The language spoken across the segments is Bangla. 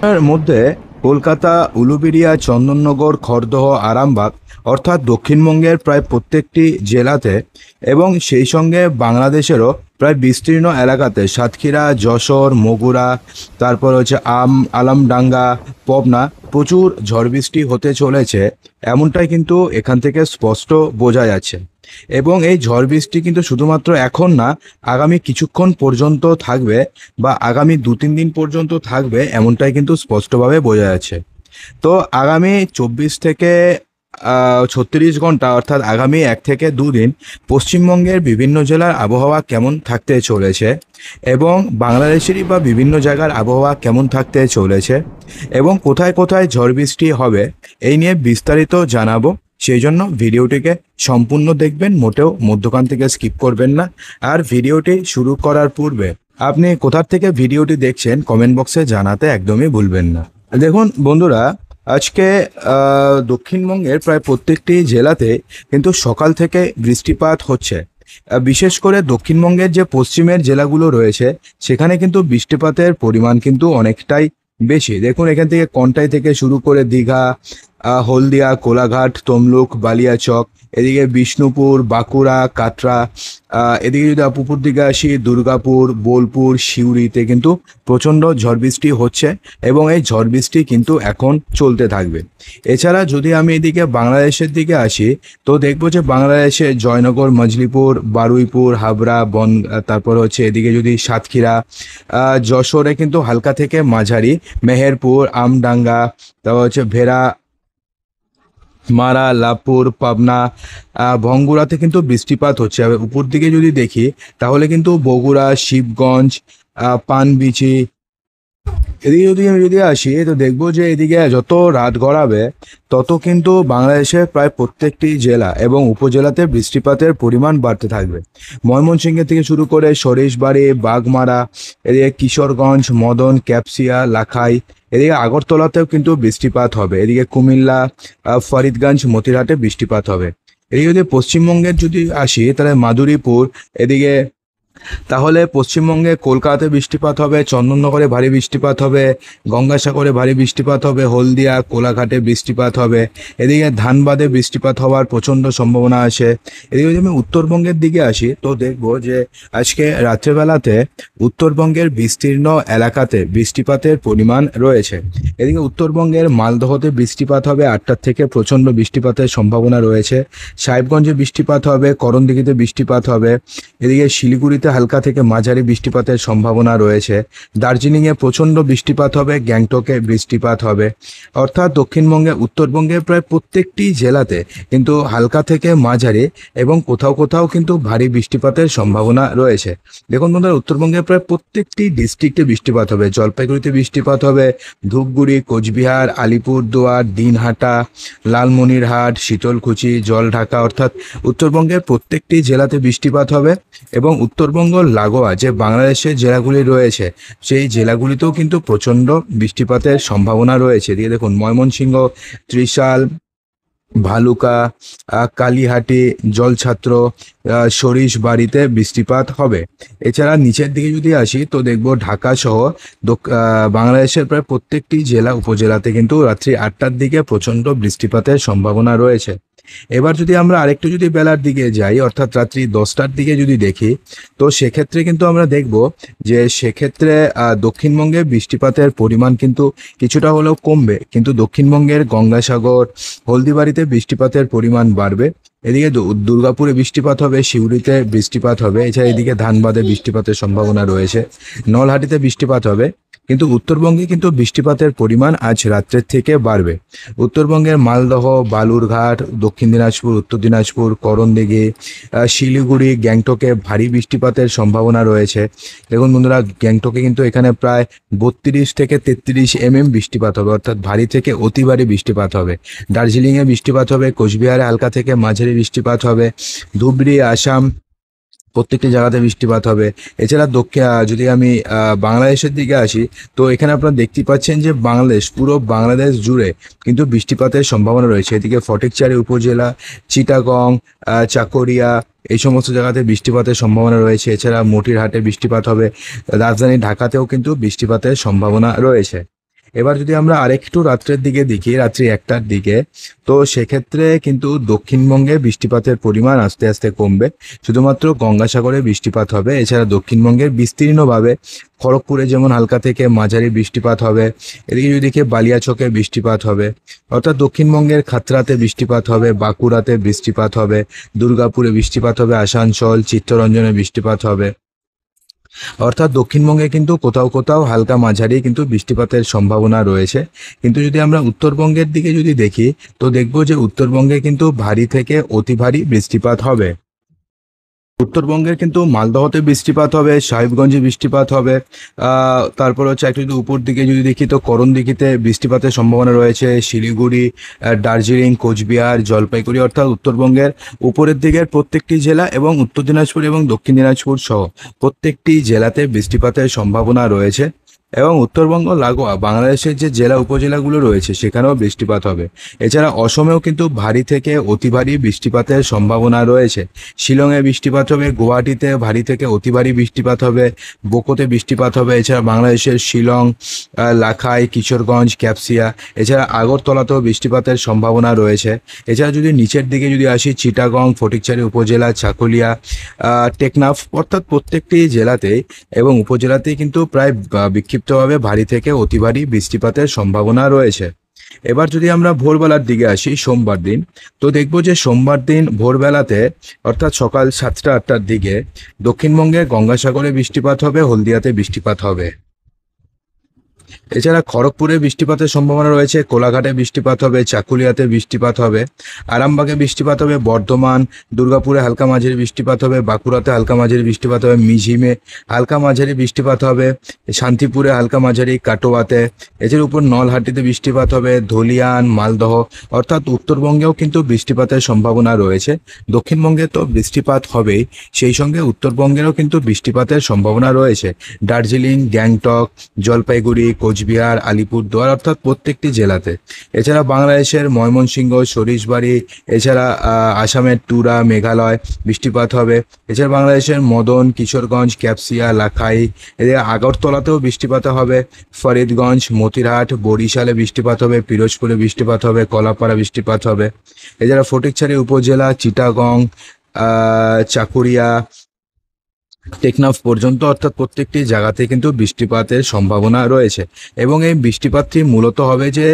এর মধ্যে কলকাতা, উলুবেড়িয়া, চন্দননগর, খড়দহ, আরামবাগ অর্থাৎ দক্ষিণবঙ্গের প্রায় প্রত্যেকটি জেলাতে এবং সেই সঙ্গে বাংলাদেশেরও প্রায় বিস্তীর্ণ এলাকাতে সাতক্ষীরা, যশোর, মগুরা, তারপর হচ্ছে আলামডাঙ্গা, পাবনা প্রচুর ঝড় বৃষ্টি হতে চলেছে, এমনটাই কিন্তু এখান থেকে স্পষ্ট বোঝা যাচ্ছে। এবং এই ঝড় বৃষ্টি কিন্তু শুধুমাত্র এখন না, আগামী কিছুক্ষণ পর্যন্ত থাকবে বা আগামী 2-3 দিন পর্যন্ত থাকবে, এমনটাই কিন্তু স্পষ্টভাবে বোঝা যাচ্ছে। তো আগামী 24 থেকে 36 ঘন্টা অর্থাৎ আগামী 1 থেকে 2 দিন পশ্চিমবঙ্গের বিভিন্ন জেলার আবহাওয়া কেমন থাকতে চলেছে এবং বাংলাদেশেরই বা বিভিন্ন জায়গার আবহাওয়া কেমন থাকতে চলেছে এবং কোথায় কোথায় ঝড় বৃষ্টি হবে, এই নিয়ে বিস্তারিত জানাবো। সেই জন্য ভিডিওটিকে সম্পূর্ণ দেখবেন, মোটেও মধ্যখান থেকে স্কিপ করবেন না। আর ভিডিওটি শুরু করার পূর্বে আপনি কোথা থেকে ভিডিওটি দেখছেন কমেন্ট বক্সে জানাতে একদমই ভুলবেন না। দেখুন বন্ধুরা, আজকে দক্ষিণবঙ্গের প্রায় প্রত্যেকটি জেলাতে কিন্তু সকাল থেকে বৃষ্টিপাত হচ্ছে। বিশেষ করে দক্ষিণবঙ্গের যে পশ্চিমের জেলাগুলো রয়েছে সেখানে কিন্তু বৃষ্টিপাতের পরিমাণ কিন্তু অনেকটাই বেশি। দেখুন এখান থেকে কন্টাই থেকে শুরু করে দীঘা, হলদিয়া, কোলাঘাট, তমলুক, বালিয়াচক, এদিকে বিষ্ণুপুর, বাঁকুড়া, কাটরা, এদিকে যদি উপর দিকে আসি দুর্গাপুর, বোলপুর, সিউড়িতে কিন্তু প্রচণ্ড ঝড় বৃষ্টি হচ্ছে এবং এই ঝড় বৃষ্টি কিন্তু এখন চলতে থাকবে। এছাড়া যদি আমি এদিকে বাংলাদেশের দিকে আসি তো দেখবো যে বাংলাদেশে জয়নগর, মজলিপুর, বারুইপুর, হাবড়া, তারপর হচ্ছে এদিকে যদি সাতক্ষীরা, যশোরে কিন্তু হালকা থেকে মাঝারি, মেহেরপুর, আমডাঙ্গা, তারপর হচ্ছে ভেড়া মারা, লাভপুর, পাবনা, ভঙ্গুরাতে কিন্তু বৃষ্টিপাত হচ্ছে। আর উপর দিকে যদি দেখি তাহলে কিন্তু বগুড়া, শিবগঞ্জ, পানবিচি, এদিকে যদি আসি তো দেখবো যে এদিকে যত রাত গড়াবে তত কিন্তু বাংলাদেশের প্রায় প্রত্যেকটি জেলা এবং উপজেলাতে বৃষ্টিপাতের পরিমাণ বাড়তে থাকবে। ময়মনসিংহ থেকে শুরু করে সরিষবাড়ি, বাগমারা, এদিকে কিশোরগঞ্জ, মদন, ক্যাপসিয়া, লাখাই, এদিকে আগরতলাতেও কিন্তু বৃষ্টিপাত হবে। এদিকে কুমিল্লা, ফরিদগঞ্জ, মতিরহাটে বৃষ্টিপাত হবে। এদিকে যদি পশ্চিমবঙ্গের যদি আসি তাহলে মাদুরীপুর, এদিকে তাহলে পশ্চিমবঙ্গে কলকাতাতে বৃষ্টিপাত হবে, চন্দননগরে ভারী বৃষ্টিপাত হবে, গঙ্গাসাগরে ভারী বৃষ্টিপাত হবে, হলদিয়া, কোলাঘাটে বৃষ্টিপাত হবে, এদিকে ধানবাদে বৃষ্টিপাত হওয়ার প্রচণ্ড সম্ভাবনা আছে। এদিকে যদি আমি উত্তরবঙ্গের দিকে আসি তো দেখব যে আজকে রাত্রেবেলাতে উত্তরবঙ্গের বিস্তীর্ণ এলাকাতে বৃষ্টিপাতের পরিমাণ রয়েছে। এদিকে উত্তরবঙ্গের মালদহতে বৃষ্টিপাত হবে 8টার থেকে, প্রচণ্ড বৃষ্টিপাতের সম্ভাবনা রয়েছে। সাহেবগঞ্জে বৃষ্টিপাত হবে, করণদিঘিতে বৃষ্টিপাত হবে, এদিকে শিলিগুড়িতে হালকা থেকে মাঝারি বৃষ্টিপাতের সম্ভাবনা রয়েছে। দার্জিলিংয়ে প্রচণ্ড বৃষ্টিপাত হবে, গ্যাংটকে বৃষ্টিপাত হবে। অর্থাৎ দক্ষিণবঙ্গে উত্তরবঙ্গের প্রায় প্রত্যেকটি জেলাতে কিন্তু হালকা থেকে মাঝারি এবং কোথাও কোথাও কিন্তু ভারী বৃষ্টিপাতের সম্ভাবনা রয়েছে। দেখুন বন্ধুরা, উত্তরবঙ্গের প্রায় প্রত্যেকটি ডিস্ট্রিক্টে বৃষ্টিপাত হবে। জলপাইগুড়িতে বৃষ্টিপাত হবে, ধূপগুড়ি, কোচবিহার, আলিপুরদুয়ার, দিনহাটা, লালমনিরহাট, শীতলকুচি, জলঢাকা, অর্থাৎ উত্তরবঙ্গের প্রত্যেকটি জেলাতে বৃষ্টিপাত হবে। এবং উত্তরবঙ্গ লাগোয়া যে বাংলাদেশের জেলাগুলি রয়েছে সেই জেলাগুলিতেও কিন্তু প্রচণ্ড বৃষ্টিপাতের সম্ভাবনা রয়েছে। দিয়ে দেখুন ময়মনসিংহ, ত্রিশাল, ভালুকা, কালীহাটি, জলছাত্র, সরিষবাড়িতে বৃষ্টিপাত হবে। এছাড়া নিচের দিকে যদি আসি তো দেখব ঢাকা সহ বাংলাদেশের প্রায় প্রত্যেকটি জেলা উপজেলাতে কিন্তু রাত্রি 8টার দিকে প্রচণ্ড বৃষ্টিপাতের সম্ভাবনা রয়েছে। এবার যদি আমরা আরেকটু যদি বেলার দিকে যাই অর্থাৎ রাত্রি 10টার দিকে যদি দেখি তো সেক্ষেত্রে কিন্তু আমরা দেখব যে সেক্ষেত্রে দক্ষিণবঙ্গে বৃষ্টিপাতের পরিমাণ কিন্তু কিছুটা হলেও কমবে, কিন্তু দক্ষিণবঙ্গের গঙ্গাসাগর, হলদিবাড়িতে বৃষ্টিপাতের পরিমাণ বাড়বে। এদিকে দুর্গাপুরে বৃষ্টিপাত হবে, সিউড়িতে বৃষ্টিপাত হবে, এছাড়া এদিকে ধানবাদে বৃষ্টিপাতের সম্ভাবনা রয়েছে, নলহাটিতে বৃষ্টিপাত হবে। কিন্তু উত্তরবঙ্গে কিন্তু বৃষ্টিপাতের পরিমাণ আজ রাত্রের থেকে বাড়বে। উত্তরবঙ্গের মালদহ, বালুরঘাট, দক্ষিণ দিনাজপুর, উত্তর দিনাজপুর, করণদিঘি, শিলিগুড়ি, গ্যাংটকে ভারী বৃষ্টিপাতের সম্ভাবনা রয়েছে। দেখুন বন্ধুরা, গ্যাংটকে কিন্তু এখানে প্রায় 32 থেকে 33 বৃষ্টিপাত হবে, অর্থাৎ ভারী থেকে অতি ভারী বৃষ্টিপাত হবে। দার্জিলিংয়ে বৃষ্টিপাত হবে, কোচবিহারে হালকা থেকে মাঝারি বৃষ্টিপাত হবে, ধুবড়ি, আসাম প্রত্যেকটি জায়গাতে বৃষ্টিপাত হবে। এছাড়া যদি আমি বাংলাদেশের দিকে আসি তো এখানে আপনারা দেখতে পাচ্ছেন যে পুরো বাংলাদেশ জুড়ে কিন্তু বৃষ্টিপাতের সম্ভাবনা রয়েছে। এদিকে ফটিকছড়ি উপজেলা, চিটাগং, চাকরিয়া এই সমস্ত জায়গাতে বৃষ্টিপাতের সম্ভাবনা রয়েছে। এছাড়া মতিরহাটে বৃষ্টিপাত হবে, রাজধানী ঢাকাতেও কিন্তু বৃষ্টিপাতের সম্ভাবনা রয়েছে। এবার যদি আমরা আরেকটু রাত্রের দিকে দেখি, রাত্রি 1টার দিকে, তো সেক্ষেত্রে কিন্তু দক্ষিণবঙ্গে বৃষ্টিপাতের পরিমাণ আস্তে আস্তে কমবে, শুধুমাত্র গঙ্গাসাগরে বৃষ্টিপাত হবে। এছাড়া দক্ষিণবঙ্গের বিস্তীর্ণভাবে খড়গপুরে যেমন হালকা থেকে মাঝারি বৃষ্টিপাত হবে, এদিকে যদি দেখি বালিয়াচকে বৃষ্টিপাত হবে, অর্থাৎ দক্ষিণবঙ্গের খাতড়াতে বৃষ্টিপাত হবে, বাঁকুড়াতে বৃষ্টিপাত হবে, দুর্গাপুরে বৃষ্টিপাত হবে, আসানসোল চিত্তরঞ্জনে বৃষ্টিপাত হবে। অর্থাৎ দক্ষিণবঙ্গে কিন্তু কোথাও কোথাও হালকা মাঝারি কিন্তু বৃষ্টিপাতের সম্ভাবনা রয়েছে। কিন্তু যদি আমরা উত্তরবঙ্গের দিকে যদি দেখি, তো দেখব যে উত্তরবঙ্গে কিন্তু ভারী থেকে অতি ভারী বৃষ্টিপাত হবে। উত্তরবঙ্গের কিন্তু মালদহতে বৃষ্টিপাত হবে, সাহেবগঞ্জে বৃষ্টিপাত হবে, তারপর হচ্ছে একটু যদি উপর দিকে যদি দেখি তো করণদিঘিতে বৃষ্টিপাতের সম্ভাবনা রয়েছে, শিলিগুড়ি, দার্জিলিং, কোচবিহার, জলপাইগুড়ি, অর্থাৎ উত্তরবঙ্গের উপরের দিকের প্রত্যেকটি জেলা এবং উত্তর দিনাজপুর এবং দক্ষিণ দিনাজপুর সহ প্রত্যেকটি জেলাতে বৃষ্টিপাতের সম্ভাবনা রয়েছে। এবং উত্তরবঙ্গ লাগোয়া বাংলাদেশের যে জেলা উপজেলাগুলো রয়েছে সেখানেও বৃষ্টিপাত হবে। এছাড়া অসমেও কিন্তু ভারী থেকে অতি ভারী বৃষ্টিপাতের সম্ভাবনা রয়েছে। শিলংয়ে বৃষ্টিপাত হবে, গুয়াহাটিতে ভারী থেকে অতি ভারী বৃষ্টিপাত হবে, বোকোতে বৃষ্টিপাত হবে। এছাড়া বাংলাদেশের শিলং, লাখাই, কিশোরগঞ্জ, ক্যাপসিয়া, এছাড়া আগরতলাতেও বৃষ্টিপাতের সম্ভাবনা রয়েছে। এছাড়া যদি নিচের দিকে যদি আসি, চিটাগং, ফটিকছড়ি উপজেলা, চাকুলিয়া, টেকনাফ, অর্থাৎ প্রত্যেকটি জেলাতেই এবং উপজেলাতেই কিন্তু প্রায় বিক্ষিপ্তভাবে ভারী থেকে অতি ভারী বৃষ্টিপাতের সম্ভাবনা রয়েছে। এবার যদি আমরা ভোরবেলার দিকে আসি, সোমবার দিন, তো দেখব যে সোমবার দিন ভোরবেলাতে অর্থাৎ সকাল 7টা-8টার দিকে দক্ষিণবঙ্গে গঙ্গাসাগরে বৃষ্টিপাত হবে, হলদিয়াতে বৃষ্টিপাত হবে। এছাড়া খড়গপুরে বৃষ্টিপাতের সম্ভাবনা রয়েছে, কোলাঘাটে বৃষ্টিপাত হবে, চাকুলিয়াতে বৃষ্টিপাত হবে, আরামবাগে বৃষ্টিপাত হবে, বর্ধমান, দুর্গাপুরে হালকা মাঝারি বৃষ্টিপাত হবে, বাঁকুড়াতে হালকা মাঝারি বৃষ্টিপাত হবে, মিঝিমে হালকা মাঝারি বৃষ্টিপাত হবে, শান্তিপুরে হালকা মাঝারি, কাটোয়াতে, এছাড়া উপর নলহাটিতে বৃষ্টিপাত হবে, ধুলিয়ান, মালদহ, অর্থাৎ উত্তরবঙ্গেও কিন্তু বৃষ্টিপাতের সম্ভাবনা রয়েছে। দক্ষিণবঙ্গে তো বৃষ্টিপাত হবেই, সেই সঙ্গে উত্তরবঙ্গেরও কিন্তু বৃষ্টিপাতের সম্ভাবনা রয়েছে। দার্জিলিং, গ্যাংটক, জলপাইগুড়ি, কোচবিহার, আলিপুরদুয়ার, অর্থাৎ প্রত্যেকটি জেলাতে। এছাড়া বাংলাদেশের ময়মনসিংহ, সরিষবাড়ি, এছাড়া আসামের টুরা, মেঘালয় বৃষ্টিপাত হবে। এছাড়া বাংলাদেশের মদন, কিশোরগঞ্জ, ক্যাপসিয়া, লাখাই, এদিকে আগরতলাতেও বৃষ্টিপাত হবে, ফরিদগঞ্জ, মতিরহাট, বরিশালে বৃষ্টিপাত হবে, পিরোজপুরে বৃষ্টিপাত হবে, কলাপাড়া বৃষ্টিপাত হবে। এছাড়া ফটিকছড়ি উপজেলা, চিটাগং, চাকুরিয়া, টেকনাফ পর্যন্ত, অর্থাৎ প্রত্যেকটি জায়গাতে কিন্তু বৃষ্টিপাতের সম্ভাবনা রয়েছে। এবং এই বৃষ্টিপাতটি মূলত হবে যে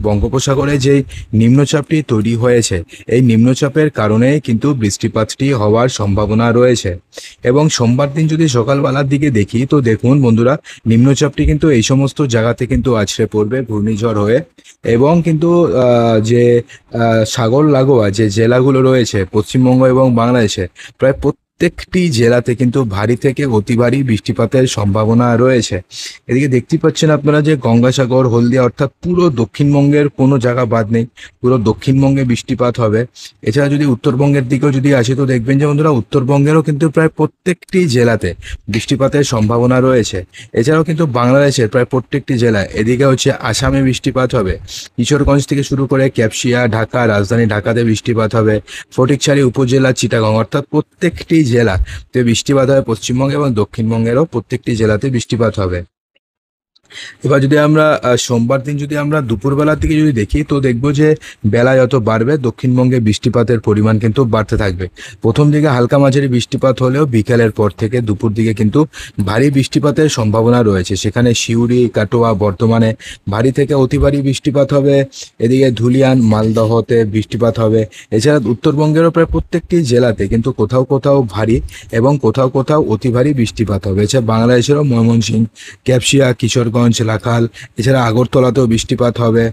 বঙ্গোপসাগরে যেই নিম্নচাপটি তৈরি হয়েছে, এই নিম্নচাপের কারণে কিন্তু বৃষ্টিপাতটি হওয়ার সম্ভাবনা রয়েছে। এবং সোমবার দিন যদি সকালবেলার দিকে দেখি, তো দেখুন বন্ধুরা, নিম্নচাপটি কিন্তু এই সমস্ত জায়গাতে কিন্তু আছড়ে পড়বে ঘূর্ণিঝড় হয়ে। এবং কিন্তু যে সাগর লাগোয়া যে জেলাগুলো রয়েছে পশ্চিমবঙ্গ এবং বাংলাদেশে, প্রায় প্রত্যেকটি জেলাতে কিন্তু ভারী থেকে অতি ভারী বৃষ্টিপাতের সম্ভাবনা রয়েছে। এদিকে দেখতে পাচ্ছেন আপনারা যে গঙ্গাসাগর, হলদিয়া, অর্থাৎ পুরো দক্ষিণবঙ্গের কোনো জায়গা বাদ নেই, পুরো দক্ষিণবঙ্গে বৃষ্টিপাত হবে। এছাড়া যদি উত্তরবঙ্গের দিকেও যদি আসি, তো দেখবেন যে বন্ধুরা উত্তরবঙ্গেরও কিন্তু প্রায় প্রত্যেকটি জেলাতে বৃষ্টিপাতের সম্ভাবনা রয়েছে। এছাড়াও কিন্তু বাংলাদেশের প্রায় প্রত্যেকটি জেলায়, এদিকে হচ্ছে আসামে বৃষ্টিপাত হবে, কিশোরগঞ্জ থেকে শুরু করে ক্যাপসিয়া, ঢাকা, রাজধানী ঢাকাতে বৃষ্টিপাত হবে, ফটিকছড়ি উপজেলা, চিটাগং, অর্থাৎ প্রত্যেকটি জেলাতে বৃষ্টিপাত হবে। পশ্চিমবঙ্গে এবং দক্ষিণবঙ্গেরও প্রত্যেকটি জেলাতে বৃষ্টিপাত হবে। এবার যদি আমরা সোমবার দিন যদি আমরা দুপুরবেলার দিকে যদি দেখি, তো দেখবো যে বেলা যত বাড়বে দক্ষিণবঙ্গে বৃষ্টিপাতের পরিমাণ কিন্তু বাড়তে থাকবে। প্রথম দিকে হালকা মাঝারি বৃষ্টিপাত হলেও বিকেলের পর থেকে দুপুর দিকে কিন্তু ভারী বৃষ্টিপাতের সম্ভাবনা রয়েছে। সেখানে সিউড়ি, কাটোয়া, বর্ধমানে ভারী থেকে অতি ভারী বৃষ্টিপাত হবে। এদিকে ধুলিয়ান, মালদহতে বৃষ্টিপাত হবে। এছাড়া উত্তরবঙ্গেরও প্রায় প্রত্যেকটি জেলাতে কিন্তু কোথাও কোথাও ভারী এবং কোথাও কোথাও অতি ভারী বৃষ্টিপাত হবে। এছাড়া বাংলাদেশেরও ময়মনসিংহ, ক্যাপসিয়া, কিশোরগঞ্জ, লাখাল, এছাড়া আগরতলাতেও বৃষ্টিপাত হবে।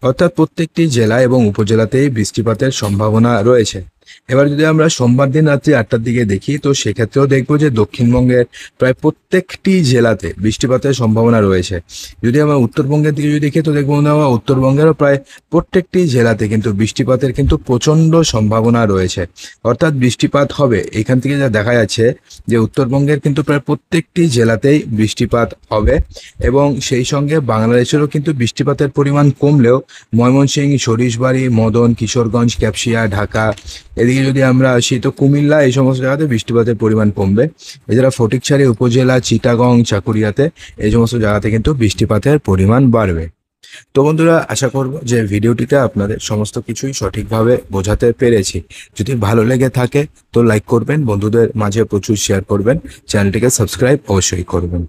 অর্থাৎ প্রত্যেকটি জেলা এবং উপজেলাতেই বৃষ্টিপাতের সম্ভাবনা রয়েছে। এবার যদি আমরা সোমবার দিন রাত্রি 8টার দিকে দেখি, তো সেক্ষেত্রেও দেখবো যে দক্ষিণবঙ্গের প্রায় প্রত্যেকটি জেলাতে বৃষ্টিপাতের সম্ভাবনা রয়েছে। যদি আমরা উত্তরবঙ্গের দিকে যদি দেখি, তো দেখবো আমরা উত্তরবঙ্গেরও প্রায় প্রত্যেকটি জেলাতে কিন্তু বৃষ্টিপাতের কিন্তু প্রচণ্ড সম্ভাবনা রয়েছে। অর্থাৎ বৃষ্টিপাত হবে। এখান থেকে যা দেখা যাচ্ছে যে উত্তরবঙ্গের কিন্তু প্রায় প্রত্যেকটি জেলাতেই বৃষ্টিপাত হবে। এবং সেই সঙ্গে বাংলাদেশেরও কিন্তু বৃষ্টিপাতের পরিমাণ কমলেও ময়মনসিংহ, সরিষবাড়ি, মদন, কিশোরগঞ্জ, ক্যাপসিয়া, ঢাকা, এদিকে এদিকে যদি আমরা আসি তো কুমিল্লা এই সমস্ত জায়গাতে বৃষ্টিপাতের পরিমাণ কমবে। এছাড়া ফটিকছড়ি উপজেলা, চিটাগং, চাকুরিয়াতে এই সমস্ত জায়গাতে কিন্তু বৃষ্টিপাতের পরিমাণ বাড়বে। তো বন্ধুরা, আশা করব যে ভিডিওটিতে আপনাদের সমস্ত কিছুই সঠিকভাবে বোঝাতে পেরেছি। যদি ভালো লেগে থাকে তো লাইক করবেন, বন্ধুদের মাঝে প্রচুর শেয়ার করবেন, চ্যানেলটিকে সাবস্ক্রাইব অবশ্যই করবেন।